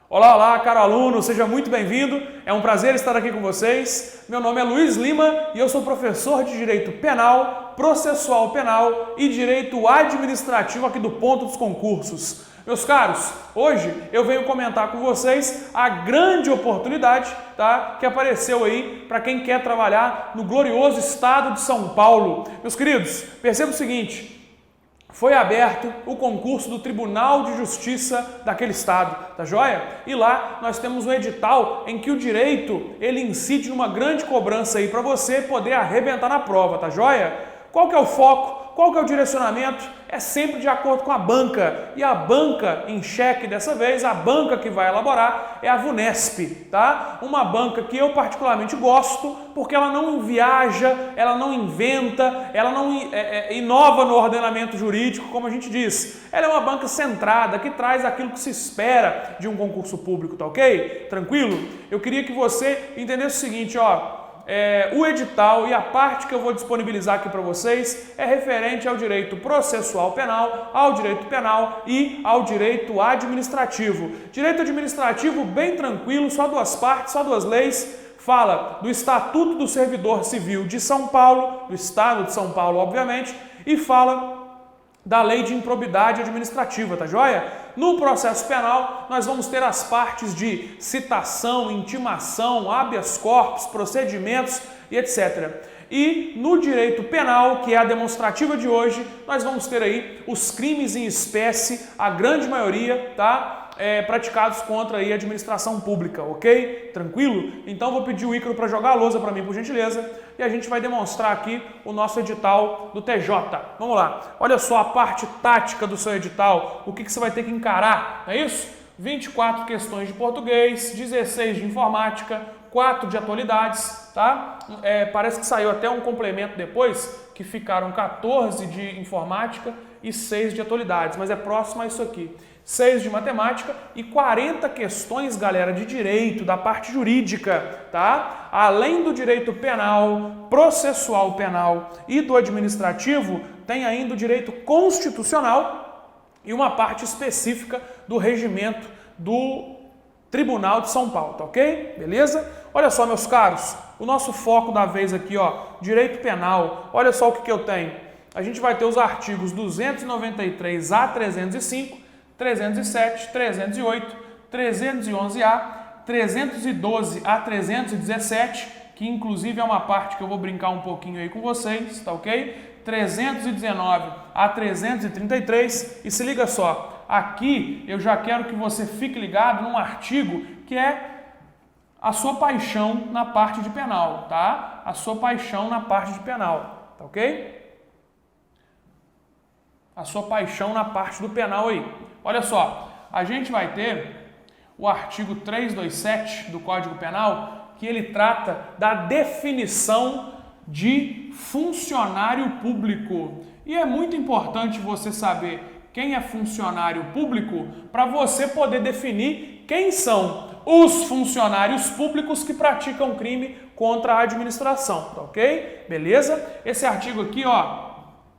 Olá, olá, caro aluno, seja muito bem-vindo. É um prazer estar aqui com vocês. Meu nome é Luiz Lima e eu sou professor de Direito Penal, Processual Penal e Direito Administrativo aqui do Ponto dos Concursos. Meus caros, hoje eu venho comentar com vocês a grande oportunidade, que apareceu aí para quem quer trabalhar no glorioso estado de São Paulo. Meus queridos, perceba o seguinte: foi aberto o concurso do Tribunal de Justiça daquele estado, tá joia? E lá nós temos um edital em que o direito, ele incide numa grande cobrança aí para você poder arrebentar na prova, tá joia? Qual que é o foco? Qual que é o direcionamento? É sempre de acordo com a banca. E a banca em xeque dessa vez, a banca que vai elaborar é a VUNESP, tá? Uma banca que eu particularmente gosto, porque ela não viaja, ela não inventa, ela não inova no ordenamento jurídico, como a gente diz. Ela é uma banca centrada, que traz aquilo que se espera de um concurso público, tá ok? Tranquilo? Eu queria que você entendesse o seguinte, o edital e a parte que eu vou disponibilizar aqui para vocês é referente ao direito processual penal, ao direito penal e ao direito administrativo. Direito administrativo bem tranquilo, só duas partes, só duas leis. Fala do Estatuto do Servidor Civil de São Paulo, do Estado de São Paulo, obviamente, e fala da Lei de Improbidade Administrativa, tá joia? No processo penal, nós vamos ter as partes de citação, intimação, habeas corpus, procedimentos e etc. E no direito penal, que é a demonstrativa de hoje, nós vamos ter aí os crimes em espécie, a grande maioria, praticados contra aí a administração pública, ok? Tranquilo? Então vou pedir o Ícaro para jogar a lousa para mim, por gentileza, e a gente vai demonstrar aqui o nosso edital do TJ. Vamos lá. Olha só a parte tática do seu edital, o que você vai ter que encarar, não é isso? 24 questões de português, 16 de informática, 4 de atualidades, tá? Parece que saiu até um complemento depois, que ficaram 14 de informática e 6 de atualidades, mas é próximo a isso aqui. 6 de matemática e 40 questões, galera, de direito, da parte jurídica, tá? Além do direito penal, processual penal e do administrativo, tem ainda o direito constitucional e uma parte específica do regimento do Tribunal de São Paulo, tá ok? Beleza? Olha só, meus caros, o nosso foco da vez aqui, direito penal. Olha só o que eu tenho. A gente vai ter os artigos 293 a 305, 307, 308, 311A, 312 a 317, que inclusive é uma parte que eu vou brincar um pouquinho aí com vocês, tá ok? 319 a 333, e se liga só, aqui eu já quero que você fique ligado num artigo que é a sua paixão na parte de penal, tá? A sua paixão na parte de penal, tá ok? A sua paixão na parte do penal aí. Olha só, a gente vai ter o artigo 327 do Código Penal, que ele trata da definição de funcionário público. E é muito importante você saber quem é funcionário público para você poder definir quem são os funcionários públicos que praticam crime contra a administração, tá ok? Beleza? Esse artigo aqui,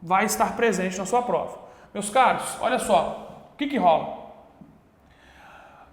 vai estar presente na sua prova. Meus caros, olha só. O que rola?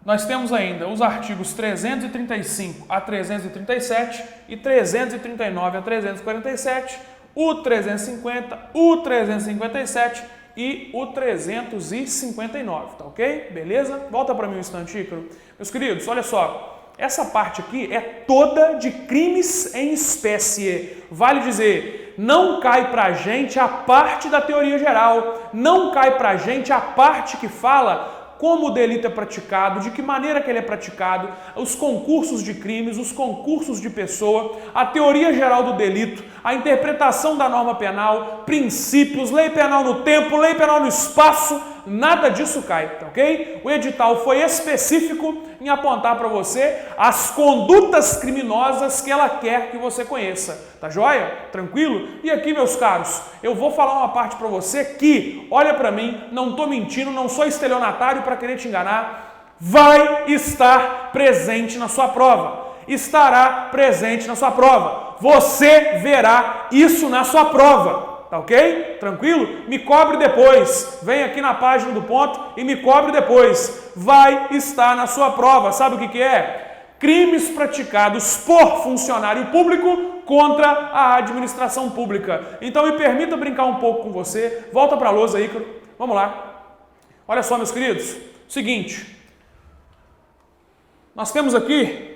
Nós temos ainda os artigos 335 a 337 e 339 a 347, o 350, o 357 e o 359, tá ok? Beleza? Volta para mim um instante, Ícaro. Meus queridos, olha só. Essa parte aqui é toda de crimes em espécie. Vale dizer, não cai pra gente a parte da teoria geral, não cai pra gente a parte que fala como o delito é praticado, de que maneira que ele é praticado, os concursos de crimes, os concursos de pessoa, a teoria geral do delito, a interpretação da norma penal, princípios, lei penal no tempo, lei penal no espaço, nada disso cai, tá ok? O edital foi específico em apontar para você as condutas criminosas que ela quer que você conheça, tá joia? Tranquilo? E aqui, meus caros, eu vou falar uma parte para você que, olha para mim, não tô mentindo, não sou estelionatário para querer te enganar, vai estar presente na sua prova. Estará presente na sua prova. Você verá isso na sua prova. tá ok? Tranquilo? Me cobre depois. Vem aqui na página do ponto e me cobre depois. Vai estar na sua prova. Sabe o que é? Crimes praticados por funcionário público contra a administração pública. Então me permita brincar um pouco com você. Volta para a lousa, Ícaro. Vamos lá. Olha só, meus queridos. Seguinte. Nós temos aqui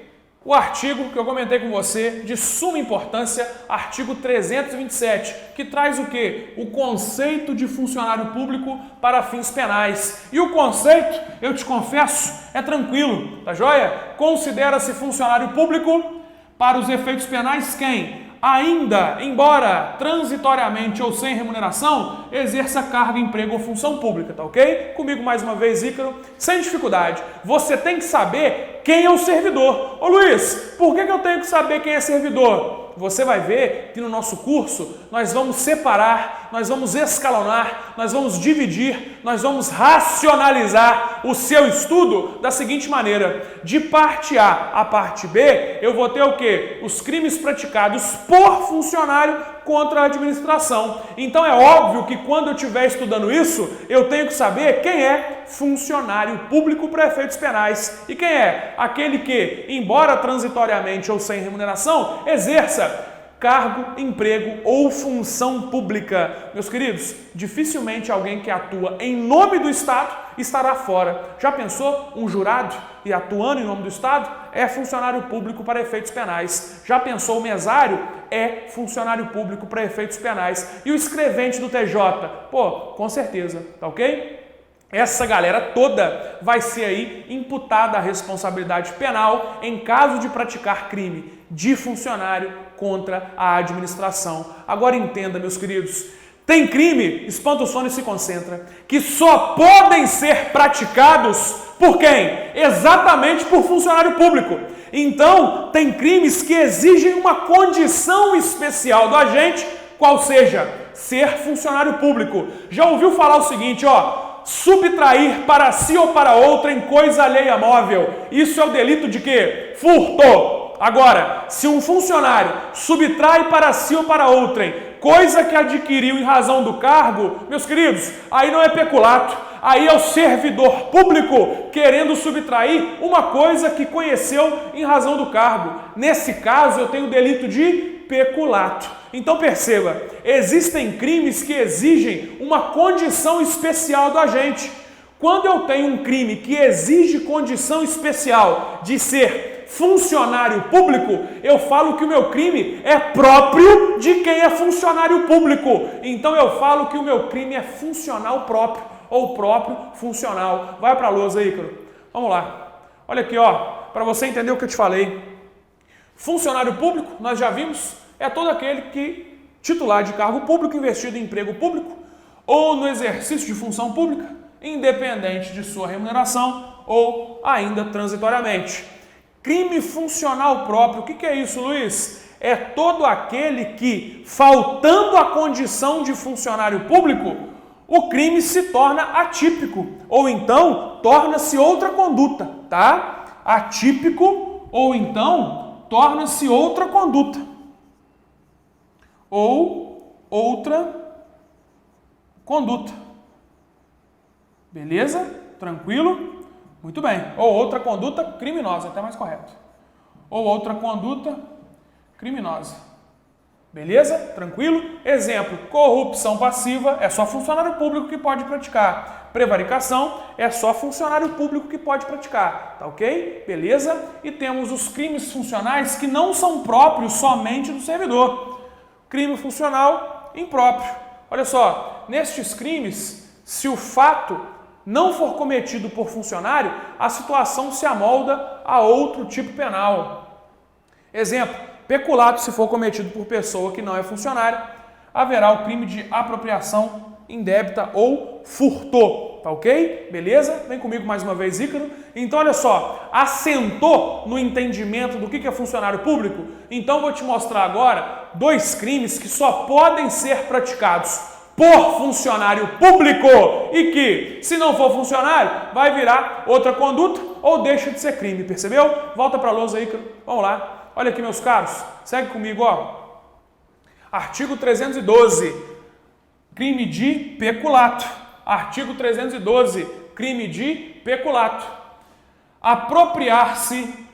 o artigo que eu comentei com você, de suma importância, artigo 327, que traz o quê? O conceito de funcionário público para fins penais. E o conceito, eu te confesso, é tranquilo, tá joia? Considera-se funcionário público para os efeitos penais quem? Ainda, embora transitoriamente ou sem remuneração, exerça cargo, emprego ou função pública, tá ok? Comigo mais uma vez, Ícaro, sem dificuldade. Você tem que saber quem é o servidor. Ô Luiz, por que eu tenho que saber quem é servidor? Você vai ver que no nosso curso nós vamos separar, nós vamos escalonar, nós vamos dividir, nós vamos racionalizar o seu estudo da seguinte maneira. De parte A a parte B, eu vou ter o quê? Os crimes praticados por funcionário contra a administração. Então é óbvio que quando eu estiver estudando isso, eu tenho que saber quem é funcionário público para efeitos penais. E quem é? Aquele que, embora transitoriamente ou sem remuneração, exerça cargo, emprego ou função pública. Meus queridos, dificilmente alguém que atua em nome do Estado estará fora. Já pensou um jurado e atuando em nome do Estado? É funcionário público para efeitos penais. Já pensou o mesário? É funcionário público para efeitos penais. E o escrevente do TJ? Pô, com certeza, tá ok? Essa galera toda vai ser aí imputada à responsabilidade penal em caso de praticar crime de funcionário contra a administração. Agora entenda, meus queridos, tem crime, espanta o sono e se concentra, que só podem ser praticados por quem? Exatamente por funcionário público. Então, tem crimes que exigem uma condição especial do agente, qual seja, ser funcionário público. Já ouviu falar o seguinte, ó, subtrair para si ou para outrem coisa alheia móvel. Isso é o delito de quê? Furto. Agora, se um funcionário subtrai para si ou para outrem coisa que adquiriu em razão do cargo, meus queridos, aí não é peculato, aí é o servidor público querendo subtrair uma coisa que conheceu em razão do cargo. Nesse caso, eu tenho o delito de peculato. Então perceba, existem crimes que exigem uma condição especial do agente. Quando eu tenho um crime que exige condição especial de ser funcionário público, eu falo que o meu crime é próprio de quem é funcionário público. Então eu falo que o meu crime é funcional próprio ou próprio funcional. Vai para a lousa aí, Ícaro. Vamos lá. Olha aqui, ó, para você entender o que eu te falei. Funcionário público, nós já vimos, é todo aquele que titular de cargo público investido em emprego público ou no exercício de função pública, independente de sua remuneração ou ainda transitoriamente. Crime funcional próprio, o que é isso, Luiz? É todo aquele que, faltando a condição de funcionário público, o crime se torna atípico, ou então torna-se outra conduta, tá? Atípico, ou então torna-se outra conduta, ou outra conduta. Beleza? Tranquilo? Muito bem. Ou outra conduta criminosa, até mais correto. Ou outra conduta criminosa. Beleza? Tranquilo? Exemplo, corrupção passiva é só funcionário público que pode praticar. Prevaricação é só funcionário público que pode praticar. Tá ok? Beleza? E temos os crimes funcionais que não são próprios somente do servidor. Crime funcional impróprio. Olha só, nestes crimes, se o fato não for cometido por funcionário, a situação se amolda a outro tipo penal. Exemplo, peculato se for cometido por pessoa que não é funcionária, haverá o crime de apropriação indébita ou furto. Tá ok? Beleza? Vem comigo mais uma vez, Ícaro. Então, olha só, assentou no entendimento do que é funcionário público? Então, vou te mostrar agora dois crimes que só podem ser praticados por funcionário público e que, se não for funcionário, vai virar outra conduta ou deixa de ser crime, percebeu? Volta para a lousa aí, vamos lá. Olha aqui, meus caros, segue comigo, ó. Artigo 312. crime de peculato. Artigo 312, crime de peculato. Apropriar-se.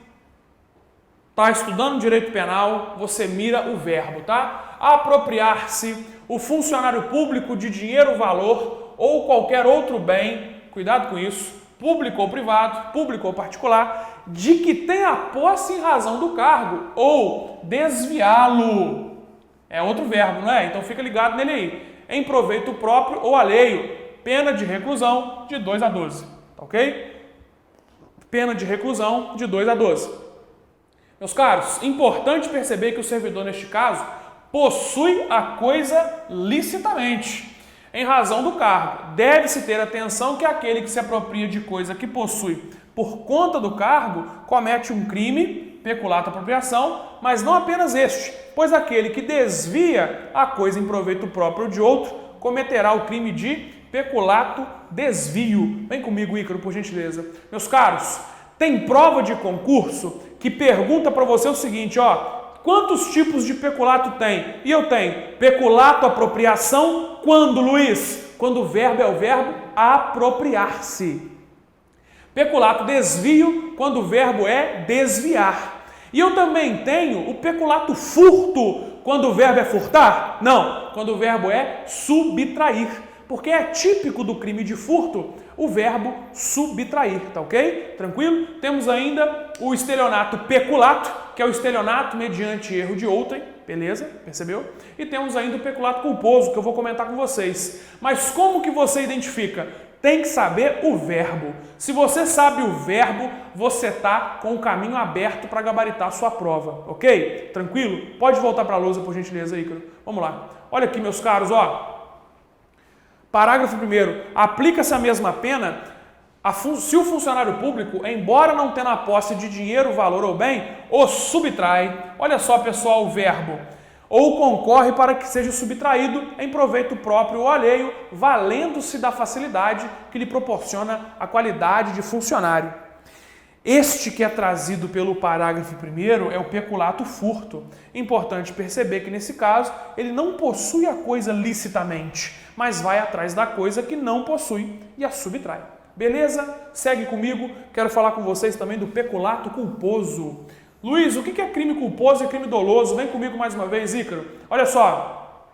Tá estudando direito penal, você mira o verbo, tá? Apropriar-se o funcionário público de dinheiro, valor ou qualquer outro bem, cuidado com isso, público ou privado, público ou particular, de que tenha posse em razão do cargo ou desviá-lo. É outro verbo, não é? Então fica ligado nele aí. Em proveito próprio ou alheio, pena de reclusão de 2 a 12, tá ok? Pena de reclusão de 2 a 12. Meus caros, importante perceber que o servidor, neste caso, possui a coisa licitamente, em razão do cargo. Deve-se ter atenção que aquele que se apropria de coisa que possui por conta do cargo comete um crime, peculato apropriação, mas não apenas este, pois aquele que desvia a coisa em proveito próprio de outro cometerá o crime de peculato desvio. Vem comigo, Ícaro, por gentileza. Meus caros, tem prova de concurso que pergunta para você o seguinte, ó, quantos tipos de peculato tem? E eu tenho peculato apropriação quando, Luiz? Quando o verbo é o verbo apropriar-se. Peculato desvio quando o verbo é desviar. E eu também tenho o peculato furto quando o verbo é furtar? Não, quando o verbo é subtrair. Porque é típico do crime de furto o verbo subtrair, tá ok? Tranquilo? Temos ainda o estelionato peculato, que é o estelionato mediante erro de outrem, beleza? Percebeu? E temos ainda o peculato culposo, que eu vou comentar com vocês. Mas como que você identifica? Tem que saber o verbo. Se você sabe o verbo, você está com o caminho aberto para gabaritar a sua prova, ok? Tranquilo? Pode voltar para a lousa, por gentileza, Ícaro. Vamos lá. Olha aqui, meus caros, ó. Parágrafo 1º. Aplica-se a mesma pena se o funcionário público, embora não tenha a posse de dinheiro, valor ou bem, o subtrai. Olha só, pessoal, o verbo. Ou concorre para que seja subtraído em proveito próprio ou alheio, valendo-se da facilidade que lhe proporciona a qualidade de funcionário. Este que é trazido pelo parágrafo 1º é o peculato furto. Importante perceber que, nesse caso, ele não possui a coisa licitamente, mas vai atrás da coisa que não possui e a subtrai. Beleza? Segue comigo. Quero falar com vocês também do peculato culposo. Luiz, o que é crime culposo e crime doloso? Vem comigo mais uma vez, Ícaro. Olha só.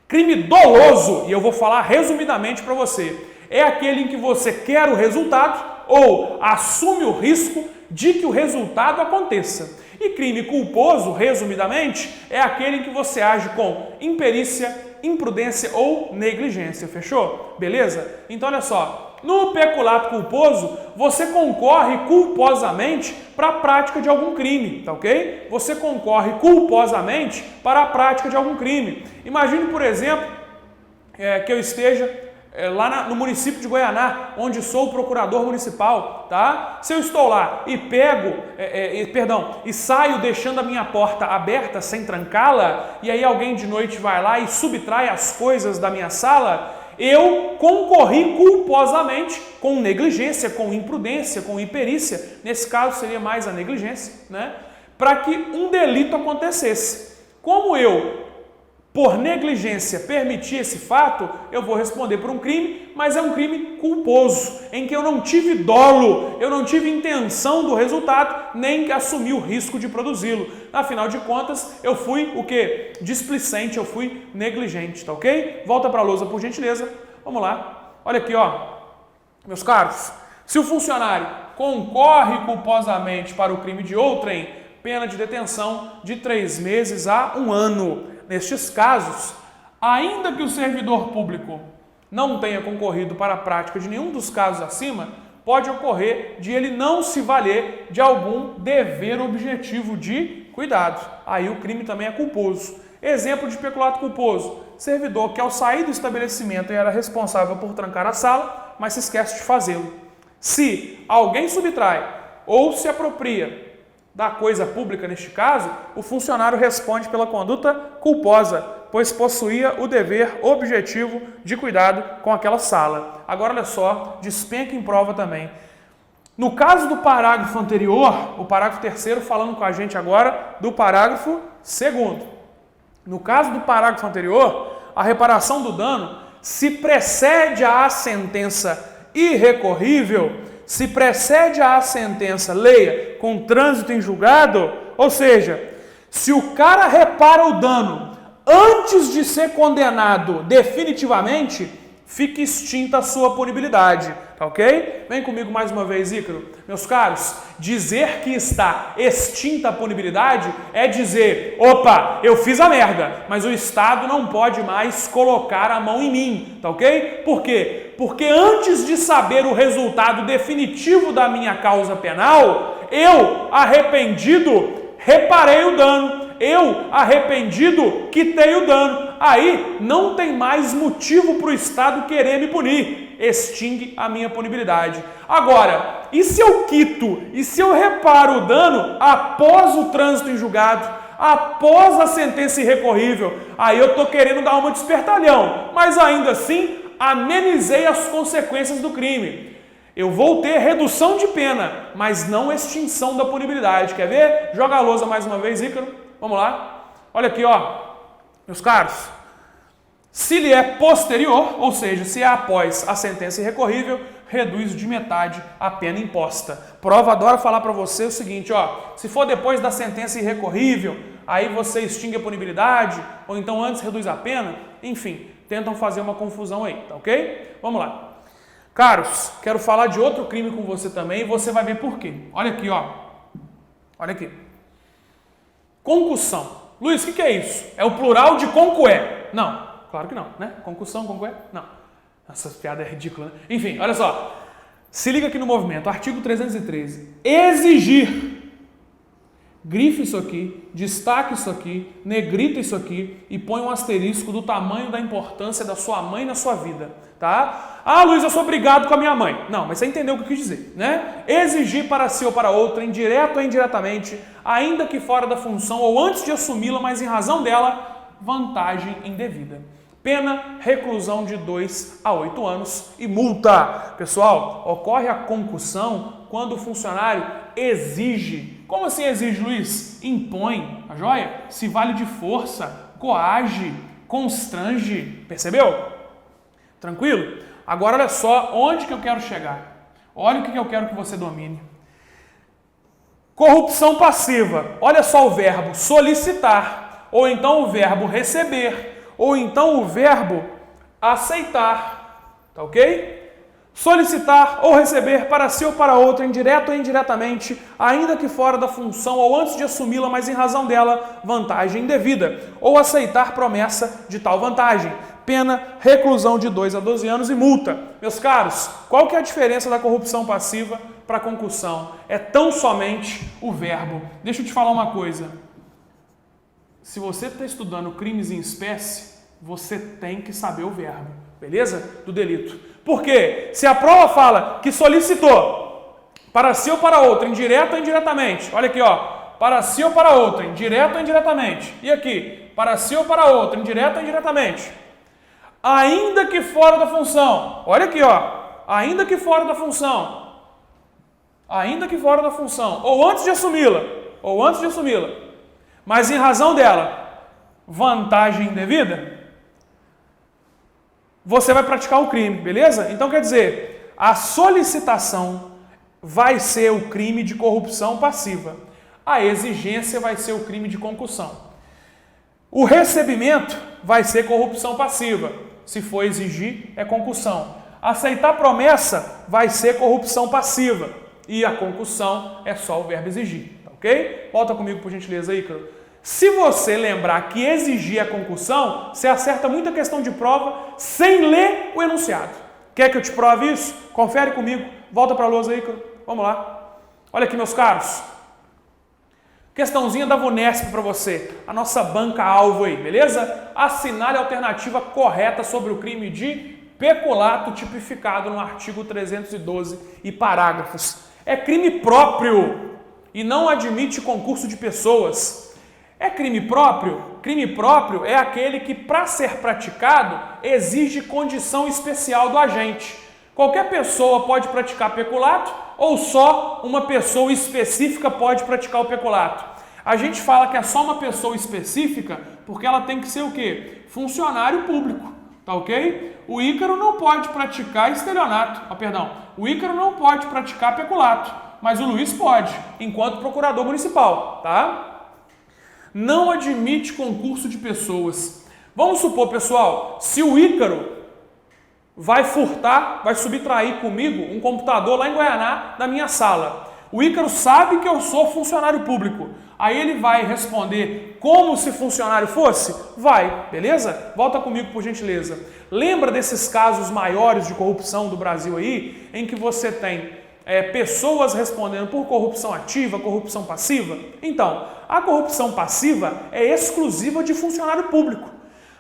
Crime doloso, e eu vou falar resumidamente para você, é aquele em que você quer o resultado ou assume o risco de que o resultado aconteça. E crime culposo, resumidamente, é aquele em que você age com imperícia, imprudência ou negligência. Fechou? Beleza? Então, olha só. No peculato culposo, você concorre culposamente para a prática de algum crime, tá ok? Você concorre culposamente para a prática de algum crime. Imagine, por exemplo, que eu esteja lá no município de Goianá, onde sou o procurador municipal, tá? Se eu estou lá e e saio deixando a minha porta aberta sem trancá-la, e aí alguém de noite vai lá e subtrai as coisas da minha sala, eu concorri culposamente com negligência, com imprudência, com imperícia, nesse caso seria mais a negligência, né? Para que um delito acontecesse. Como eu, por negligência, permiti esse fato, eu vou responder por um crime, mas é um crime culposo, em que eu não tive dolo, eu não tive intenção do resultado, nem assumi o risco de produzi-lo. Afinal de contas, eu fui o quê? Displicente, eu fui negligente, tá ok? Volta para a lousa, por gentileza. Vamos lá. Olha aqui, ó. Meus caros, se o funcionário concorre culposamente para o crime de outrem, pena de detenção de 3 meses a 1 ano. Nestes casos, ainda que o servidor público não tenha concorrido para a prática de nenhum dos casos acima, pode ocorrer de ele não se valer de algum dever objetivo de cuidado. Aí o crime também é culposo. Exemplo de peculato culposo. Servidor que ao sair do estabelecimento era responsável por trancar a sala, mas se esquece de fazê-lo. Se alguém subtrai ou se apropria da coisa pública, neste caso, o funcionário responde pela conduta culposa, pois possuía o dever objetivo de cuidado com aquela sala. Agora, olha só, despenca em prova também. No caso do parágrafo anterior, o parágrafo 3º falando com a gente agora do parágrafo 2º. No caso do parágrafo anterior, a reparação do dano se precede à sentença irrecorrível, se precede à sentença, leia, com trânsito em julgado, ou seja, se o cara repara o dano antes de ser condenado definitivamente, fica extinta a sua punibilidade, tá ok? Vem comigo mais uma vez, Ícaro. Meus caros, dizer que está extinta a punibilidade é dizer, opa, eu fiz a merda, mas o Estado não pode mais colocar a mão em mim, tá ok? Por quê? Porque antes de saber o resultado definitivo da minha causa penal, eu, arrependido, reparei o dano. Eu, arrependido, quitei o dano. Aí não tem mais motivo para o Estado querer me punir. Extingue a minha punibilidade. Agora, e se eu quito? E se eu reparo o dano após o trânsito em julgado? Após a sentença irrecorrível? Aí eu estou querendo dar uma de espertalhão. Mas ainda assim, amenizei as consequências do crime. Eu vou ter redução de pena, mas não extinção da punibilidade. Quer ver? Joga a lousa mais uma vez, Ícaro. Vamos lá. Olha aqui, ó. Meus caros. Se lhe é posterior, ou seja, se é após a sentença irrecorrível, reduz de metade a pena imposta. Prova adora falar para você o seguinte, ó. Se for depois da sentença irrecorrível, aí você extingue a punibilidade, ou então antes reduz a pena. Enfim, tentam fazer uma confusão aí, tá ok? Vamos lá. Caros, quero falar de outro crime com você também e você vai ver por quê. Olha aqui, ó. Olha aqui. Concussão. Luiz, o que é isso? É o plural de concué. Não, claro que não, né? Concussão, concué? Não. Essa piada é ridícula, né? Enfim, olha só. Se liga aqui no movimento. Artigo 313. Exigir. Grife isso aqui, destaque isso aqui, negrita isso aqui e põe um asterisco do tamanho da importância da sua mãe na sua vida, tá? Ah, Luiz, eu sou obrigado com a minha mãe. Não, mas você entendeu o que eu quis dizer, né? Exigir para si ou para outra, indireto ou indiretamente, ainda que fora da função ou antes de assumi-la, mas em razão dela, vantagem indevida. Pena, reclusão de 2 a 8 anos e multa. Pessoal, ocorre a concussão quando o funcionário exige. Como assim exige, Luiz? Impõe, a joia? Se vale de força, coage, constrange. Percebeu? Tranquilo? Agora olha só onde que eu quero chegar. Olha o que eu quero que você domine. Corrupção passiva. Olha só o verbo solicitar, ou então o verbo receber, ou então o verbo aceitar, tá ok? Solicitar ou receber para si ou para outra, indireto ou indiretamente, ainda que fora da função ou antes de assumi-la, mas em razão dela, vantagem indevida, ou aceitar promessa de tal vantagem. Pena, reclusão de 2 a 12 anos e multa. Meus caros, qual que é a diferença da corrupção passiva para a concussão? É tão somente o verbo. Deixa eu te falar uma coisa. Se você está estudando crimes em espécie, você tem que saber o verbo, beleza? Do delito. Por quê? Se a prova fala que solicitou para si ou para outra, indireto ou indiretamente, olha aqui, ó, para si ou para outra, indireto ou indiretamente, e aqui, para si ou para outra, indireto ou indiretamente, ainda que fora da função, olha aqui, ó, ainda que fora da função, ou antes de assumi-la, mas em razão dela, vantagem indevida, você vai praticar o crime, beleza? Então quer dizer, a solicitação vai ser o crime de corrupção passiva, a exigência vai ser o crime de concussão. O recebimento vai ser corrupção passiva, se for exigir é concussão. Aceitar promessa vai ser corrupção passiva e a concussão é só o verbo exigir, tá ok? Volta comigo por gentileza aí, Ícaro. Se você lembrar que exigir a concussão, você acerta muita questão de prova sem ler o enunciado. Quer que eu te prove isso? Confere comigo. Volta para a lousa aí, Ícaro. Vamos lá. Olha aqui, meus caros. Questãozinha da VUNESP para você. A nossa banca-alvo aí, beleza? Assinale a alternativa correta sobre o crime de peculato tipificado no artigo 312 e parágrafos. É crime próprio e não admite concurso de pessoas. É crime próprio? Crime próprio é aquele que, para ser praticado, exige condição especial do agente. Qualquer pessoa pode praticar peculato ou só uma pessoa específica pode praticar o peculato? A gente fala que é só uma pessoa específica porque ela tem que ser o quê? Funcionário público. tá ok? O Ícaro não pode praticar estelionato, o Ícaro não pode praticar peculato, mas o Luiz pode, enquanto procurador municipal, tá? Não admite concurso de pessoas. Vamos supor, pessoal, se o Ícaro vai furtar, vai subtrair comigo um computador lá em Guaianá, na minha sala. O Ícaro sabe que eu sou funcionário público. Aí ele vai responder como se funcionário fosse? Vai, beleza? Volta comigo, por gentileza. Lembra desses casos maiores de corrupção do Brasil aí, em que você tem pessoas respondendo por corrupção ativa, corrupção passiva? Então, a corrupção passiva é exclusiva de funcionário público.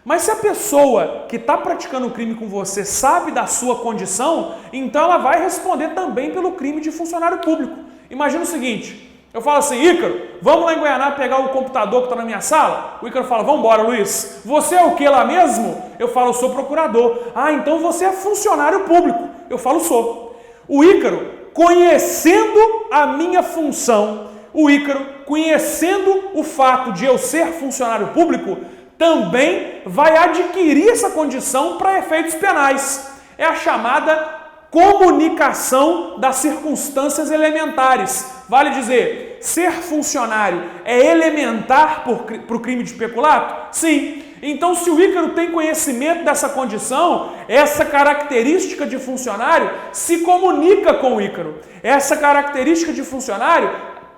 Mas se a pessoa que está praticando o crime com você sabe da sua condição, então ela vai responder também pelo crime de funcionário público. Imagina o seguinte, eu falo assim, Ícaro, vamos lá em Guaianá pegar o computador que está na minha sala? O Ícaro fala, vamos embora, Luiz. Você é o que lá mesmo? Eu falo, eu sou procurador. Ah, então você é funcionário público. Eu falo, sou. O Ícaro, conhecendo a minha função, o Ícaro, conhecendo o fato de eu ser funcionário público, também vai adquirir essa condição para efeitos penais. É a chamada comunicação das circunstâncias elementares. Vale dizer, ser funcionário é elementar para o crime de peculato? Sim. Então, se o Ícaro tem conhecimento dessa condição, essa característica de funcionário se comunica com o Ícaro. Essa característica de funcionário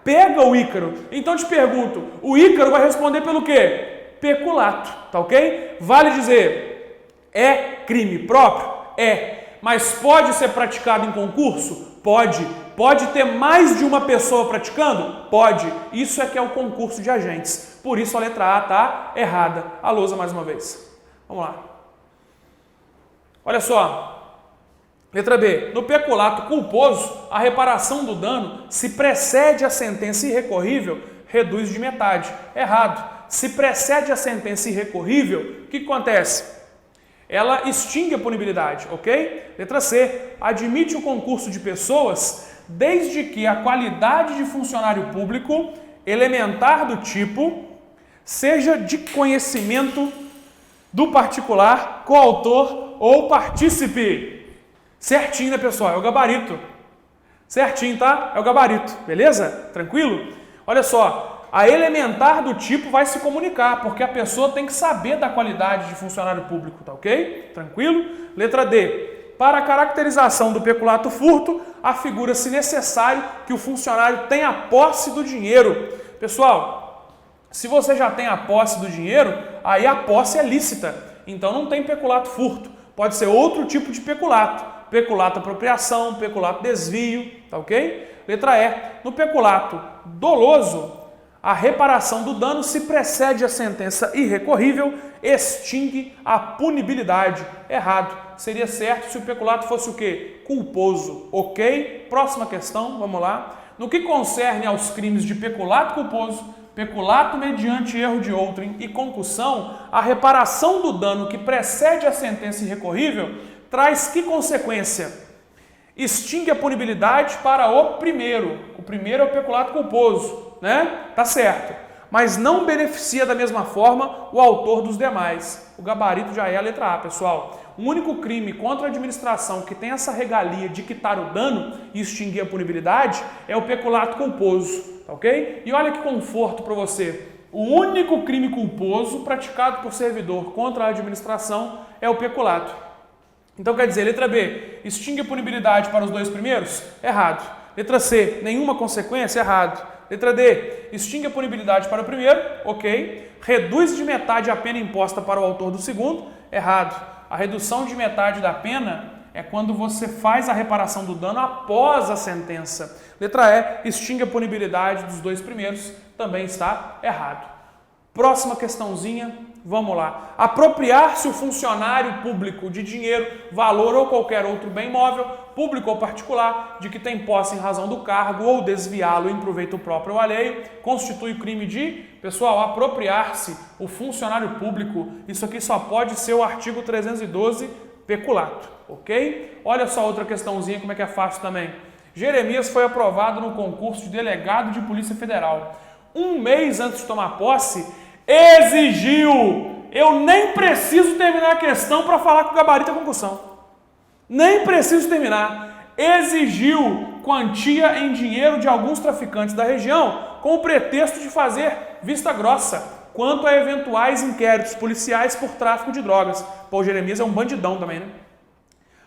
pega o Ícaro. Então, te pergunto, o Ícaro vai responder pelo quê? Peculato, tá ok? Vale dizer, é crime próprio? É. Mas pode ser praticado em concurso? Pode. Pode ter mais de uma pessoa praticando? Pode. Isso é que é o concurso de agentes. Por isso a letra A tá errada. A lousa mais uma vez. Vamos lá. Olha só. Letra B. No peculato culposo, a reparação do dano, se precede a sentença irrecorrível, reduz de metade. Errado. Se precede a sentença irrecorrível, o que acontece? Ela extingue a punibilidade, ok? Letra C. Admite o concurso de pessoas desde que a qualidade de funcionário público elementar do tipo seja de conhecimento do particular, coautor ou partícipe. Certinho, né, pessoal? É o gabarito. Certinho, tá? É o gabarito, beleza? Tranquilo? Olha só. A elementar do tipo vai se comunicar, porque a pessoa tem que saber da qualidade de funcionário público, tá ok? Tranquilo? Letra D. Para a caracterização do peculato furto, afigura-se necessário que o funcionário tenha posse do dinheiro. Pessoal, se você já tem a posse do dinheiro, aí a posse é lícita. Então não tem peculato furto. Pode ser outro tipo de peculato. Peculato apropriação, peculato desvio, tá ok? Letra E. No peculato doloso, a reparação do dano, se precede a sentença irrecorrível, extingue a punibilidade. Errado. Seria certo se o peculato fosse o quê? Culposo. Ok? Próxima questão, vamos lá. No que concerne aos crimes de peculato culposo, peculato mediante erro de outrem e concussão, a reparação do dano que precede a sentença irrecorrível traz que consequência? Extingue a punibilidade para o primeiro. O primeiro é o peculato culposo. Né? Tá certo. Mas não beneficia da mesma forma o autor dos demais. O gabarito já é a letra A, pessoal. O único crime contra a administração que tem essa regalia de quitar o dano e extinguir a punibilidade é o peculato culposo, tá ok? E olha que conforto para você. O único crime culposo praticado por servidor contra a administração é o peculato. Então quer dizer, letra B, extingue a punibilidade para os dois primeiros? Errado. Letra C, nenhuma consequência? Errado. Letra D, extingue a punibilidade para o primeiro, ok. Reduz de metade a pena imposta para o autor do segundo, errado. A redução de metade da pena é quando você faz a reparação do dano após a sentença. Letra E, extingue a punibilidade dos dois primeiros, também está errado. Próxima questãozinha, vamos lá. Apropriar-se o funcionário público de dinheiro, valor ou qualquer outro bem móvel, público ou particular, de que tem posse em razão do cargo ou desviá-lo em proveito próprio ou alheio, constitui crime de, pessoal, apropriar-se o funcionário público. Isso aqui só pode ser o artigo 312, peculato, ok? Olha só outra questãozinha, como é que é fácil também. Jeremias foi aprovado no concurso de delegado de Polícia Federal. Um mês antes de tomar posse, exigiu eu nem preciso terminar a questão para falar que o gabarito é concussão. Nem preciso terminar. Exigiu quantia em dinheiro de alguns traficantes da região com o pretexto de fazer vista grossa quanto a eventuais inquéritos policiais por tráfico de drogas. Pô, o Jeremias é um bandidão também, né?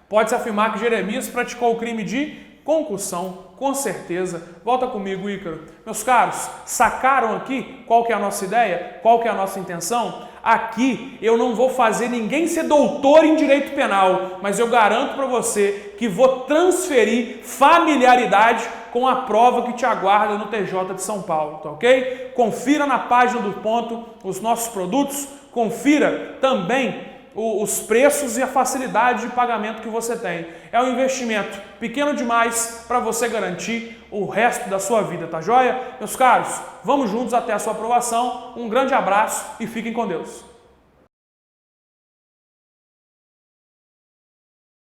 Pode-se afirmar que Jeremias praticou o crime de concussão, com certeza. Volta comigo, Ícaro. Meus caros, sacaram aqui qual que é a nossa ideia? Qual que é a nossa intenção? Aqui eu não vou fazer ninguém ser doutor em direito penal, mas eu garanto para você que vou transferir familiaridade com a prova que te aguarda no TJ de São Paulo, tá ok? Confira na página do Ponto os nossos produtos, confira também os preços e a facilidade de pagamento que você tem. É um investimento pequeno demais para você garantir o resto da sua vida, tá joia? Meus caros, vamos juntos até a sua aprovação. Um grande abraço e fiquem com Deus.